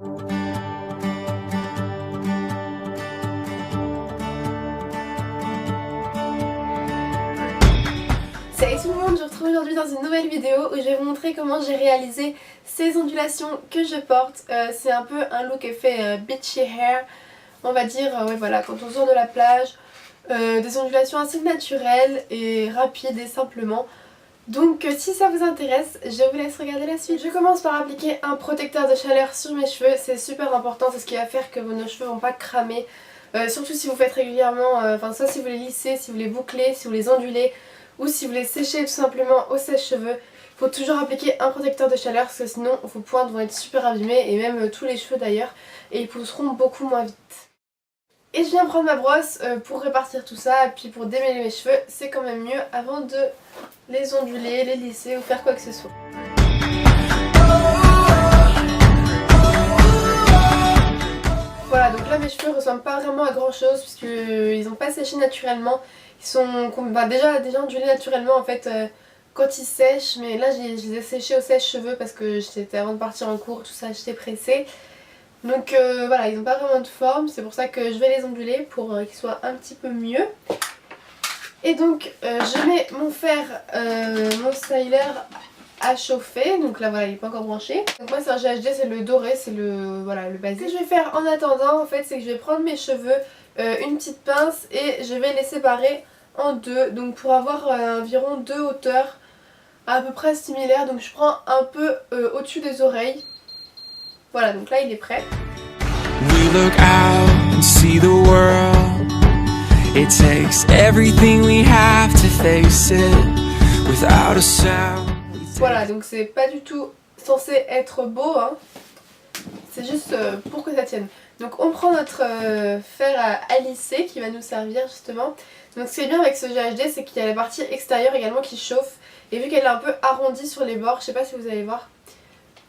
Salut tout le monde, je vous retrouve aujourd'hui dans une nouvelle vidéo où je vais vous montrer comment j'ai réalisé ces ondulations que je porte. C'est un peu un look effet beachy hair, on va dire, ouais, voilà, quand on sort de la plage. Des ondulations assez naturelles et rapides et simplement. Donc si ça vous intéresse, je vous laisse regarder la suite. Je commence par appliquer un protecteur de chaleur sur mes cheveux, c'est super important, c'est ce qui va faire que vos cheveux vont pas cramer. Surtout si vous faites régulièrement, soit si vous les lissez, si vous les bouclez, si vous les ondulez ou si vous les séchez tout simplement au sèche-cheveux. Il faut toujours appliquer un protecteur de chaleur parce que sinon vos pointes vont être super abîmées et même tous les cheveux d'ailleurs, et ils pousseront beaucoup moins vite. Et je viens prendre ma brosse pour répartir tout ça et puis pour démêler mes cheveux, c'est quand même mieux avant de les onduler, les lisser ou faire quoi que ce soit. Voilà, donc là mes cheveux ressemblent pas vraiment à grand chose puisqu'ils n'ont pas séché naturellement. Ils sont déjà ondulés naturellement en fait quand ils sèchent, mais là je les ai séchés au sèche-cheveux parce que c'était avant de partir en cours, tout ça, j'étais pressée. Donc voilà, ils n'ont pas vraiment de forme, c'est pour ça que je vais les onduler pour qu'ils soient un petit peu mieux. Et donc je mets mon fer, mon styler à chauffer, donc là voilà il n'est pas encore branché. Donc moi c'est un GHD, c'est le doré, c'est le basique. Ce que je vais faire en attendant en fait, c'est que je vais prendre mes cheveux, une petite pince et je vais les séparer en deux, donc pour avoir environ deux hauteurs à peu près similaires. Donc je prends un peu au-dessus des oreilles. Voilà, donc là il est prêt. We look out and see the world. It takes everything we have to face it without a sound. Voilà, donc c'est pas du tout censé être beau, hein. C'est juste pour que ça tienne. Donc on prend notre fer à lisser qui va nous servir justement. Donc ce qui est bien avec ce GHD, c'est qu'il y a la partie extérieure également qui chauffe. Et vu qu'elle est un peu arrondie sur les bords, je sais pas si vous allez voir.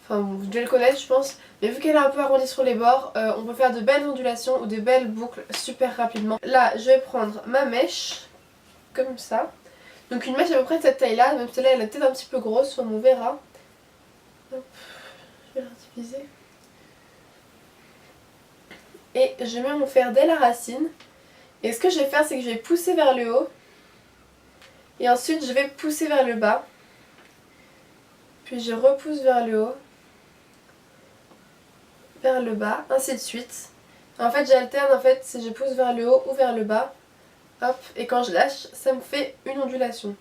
Enfin bon, vous devez le connaître je pense, mais vu qu'elle est un peu arrondie sur les bords, on peut faire de belles ondulations ou de belles boucles super rapidement. Là je vais prendre ma mèche, comme ça. Donc une mèche à peu près de cette taille là, même celle-là elle est peut-être un petit peu grosse, on verra. Hop, je vais la diviser. Et je mets mon fer dès la racine. Et ce que je vais faire, c'est que je vais pousser vers le haut. Et ensuite je vais pousser vers le bas. Puis je repousse vers le haut. Vers le bas, ainsi de suite. En fait j'alterne si je pousse vers le haut ou vers le bas. Hop, et quand je lâche, ça me fait une ondulation.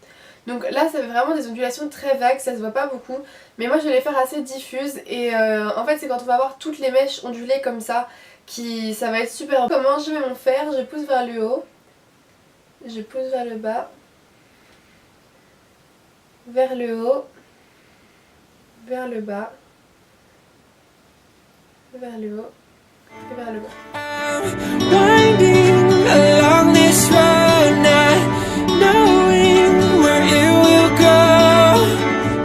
Donc là ça fait vraiment des ondulations très vagues, ça se voit pas beaucoup. Mais moi je vais les faire assez diffuses. Et en fait c'est quand on va avoir toutes les mèches ondulées comme ça, ça va être super. Comment je mets mon fer, je pousse vers le haut. Je pousse vers le bas. Vers le haut. Vers le bas. Vers le haut et vers le bas. Winding along this road, not knowing where it will go.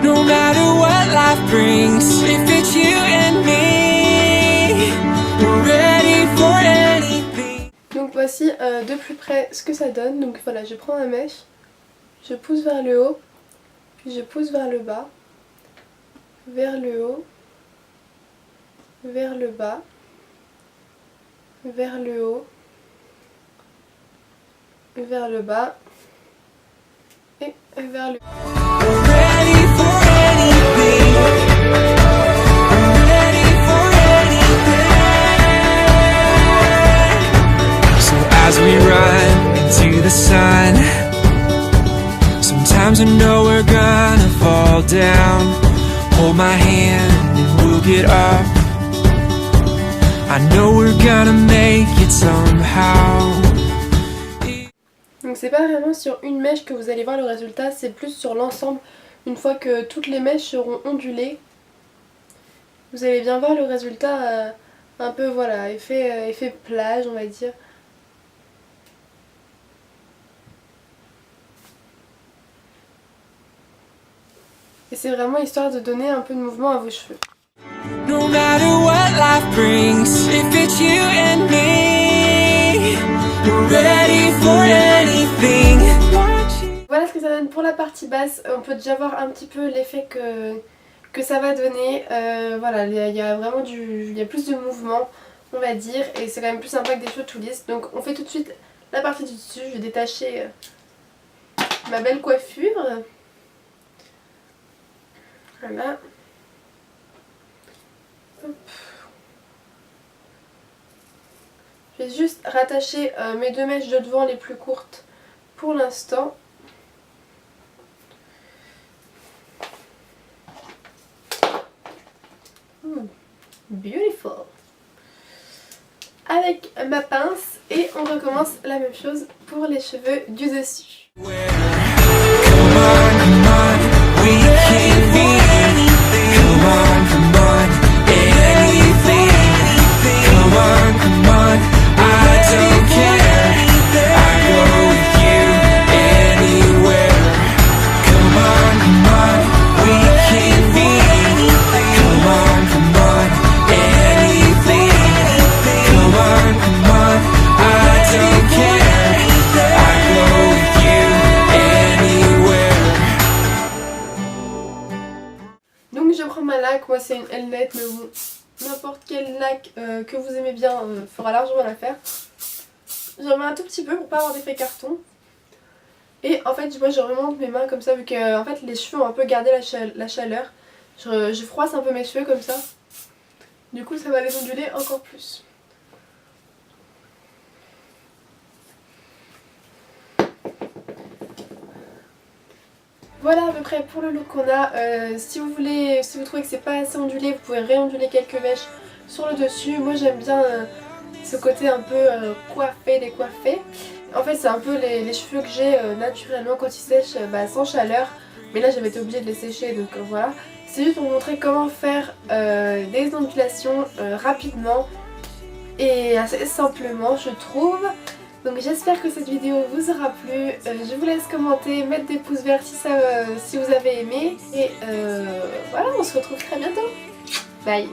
No matter what life brings, if it's you and me, we're ready for anything. Donc voici de plus près ce que ça donne. Donc voilà, je prends ma mèche, je pousse vers le haut, puis je pousse vers le bas, vers le haut, vers le bas, vers le haut, vers le bas et vers le haut. So as we run into the sun, sometimes I know we're gonna fall down. Hold my hand and we'll get up. I know we're gonna make it somehow. Donc c'est pas vraiment sur une mèche que vous allez voir le résultat, c'est plus sur l'ensemble. Une fois que toutes les mèches seront ondulées, vous allez bien voir le résultat un peu voilà, effet plage on va dire. Et c'est vraiment histoire de donner un peu de mouvement à vos cheveux. No matter what life brings, if it's you and me, we're ready for anything. Voilà ce que ça donne pour la partie basse. On peut déjà voir un petit peu l'effet que que ça va donner. Voilà, il y a vraiment il y a plus de mouvement, on va dire, et c'est quand même plus sympa que des cheveux tout lisses. Donc on fait tout de suite la partie du dessus. Je vais détacher ma belle coiffure. Voilà. Hop. Je vais juste rattacher mes 2 mèches de devant les plus courtes pour l'instant. Beautiful. Avec ma pince et on recommence la même chose pour les cheveux du dessus. Donc je prends ma laque, moi c'est une Elnet, mais bon, n'importe quelle laque que vous aimez bien fera largement l'affaire. J'en mets un tout petit peu pour pas avoir d'effet carton. Et en fait moi je remonte mes mains comme ça vu que en fait, les cheveux ont un peu gardé la chaleur. Je froisse un peu mes cheveux comme ça. Du coup ça va les onduler encore plus. Voilà à peu près pour le look qu'on a. Si vous trouvez que c'est pas assez ondulé, vous pouvez réonduler quelques mèches sur le dessus. Moi j'aime bien ce côté un peu coiffé, décoiffé. En fait c'est un peu les cheveux que j'ai naturellement quand ils sèchent sans chaleur. Mais là j'avais été obligée de les sécher, donc voilà. C'est juste pour vous montrer comment faire des ondulations rapidement et assez simplement je trouve. Donc j'espère que cette vidéo vous aura plu. Je vous laisse commenter, mettre des pouces verts si vous avez aimé. Et voilà, on se retrouve très bientôt. Bye.